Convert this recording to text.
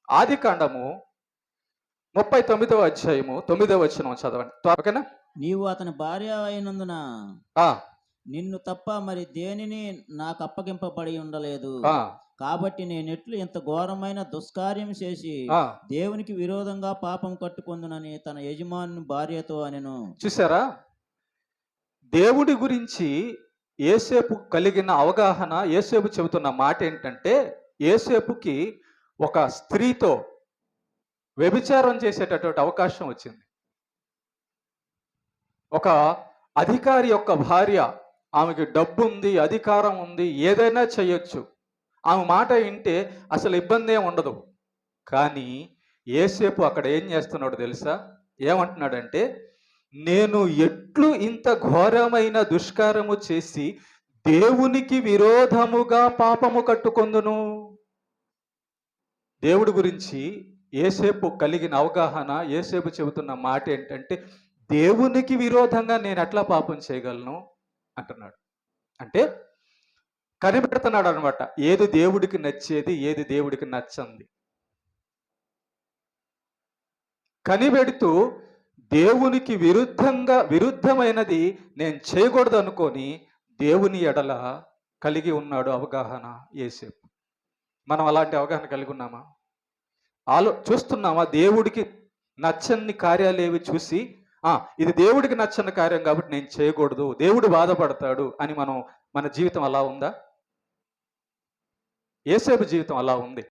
ఆది కాండము 39వ అధ్యాయము 9వ వచనం చదవండి. ఓకేనా? నీవు అతని భార్య అయినందున ఆ, నిన్ను తప్ప మరి దేనిని నాకు అప్పగింపబడి ఉండలేదు. ఆ, కాబట్టి నేనెట్లు ఇంత ఘోరమైన దుష్కార్యం చేసి ఆ. దేవునికి విరోధంగా పాపం కట్టుకొందునని తన యజమాని భార్యతో అనెను. చూసారా? దేవుడి గురించి యోసేపు కలిగిన అవగాహన, యోసేపు చెబుతున్న మాట ఏంటంటే, యోసేపుకి ఒక స్త్రీతో వ్యభిచారం చేసేటటువంటి అవకాశం వచ్చింది. ఒక అధికారి యొక్క భార్య, ఆమెకి డబ్బు ఉంది, అధికారం ఉంది, ఏదైనా చేయొచ్చు. ఆమె మాట వింటే అసలు ఇబ్బంది ఏమి ఉండదు. కానీ యోసేపు అక్కడ ఏం చేస్తున్నాడో తెలుసా? ఏమంటున్నాడంటే, నేను ఎట్లు ఇంత ఘోరమైన దుష్కారము చేసి దేవునికి విరోధముగా పాపము కట్టుకొందును. దేవుడి గురించి యోసేపు కలిగిన అవగాహన, యోసేపు చెబుతున్న మాట ఏంటంటే, దేవునికి విరోధంగా నేను ఎట్లా పాపం చేయగలను అంటున్నాడు. అంటే కనిపెడుతున్నాడు అనమాట, ఏది దేవుడికి నచ్చేది, ఏది దేవుడికి నచ్చంది. కనిపెడుతూ దేవునికి విరుద్ధమైనది నేను చేయకూడదు అనుకొని దేవుని ఎడల కలిగి ఉన్నాడు అవగాహన యోసేపు. మనం అలాంటి అవగాహన కలిగి ఉన్నామా? చూస్తున్నామా? దేవుడికి నచ్చని కార్యాలు ఏవి చూసి ఇది దేవుడికి నచ్చని కార్యం కాబట్టి నేను చేయకూడదు, దేవుడు బాధపడతాడు అని మన జీవితం అలా ఉందా? యోసేపు జీవితం అలా ఉంది.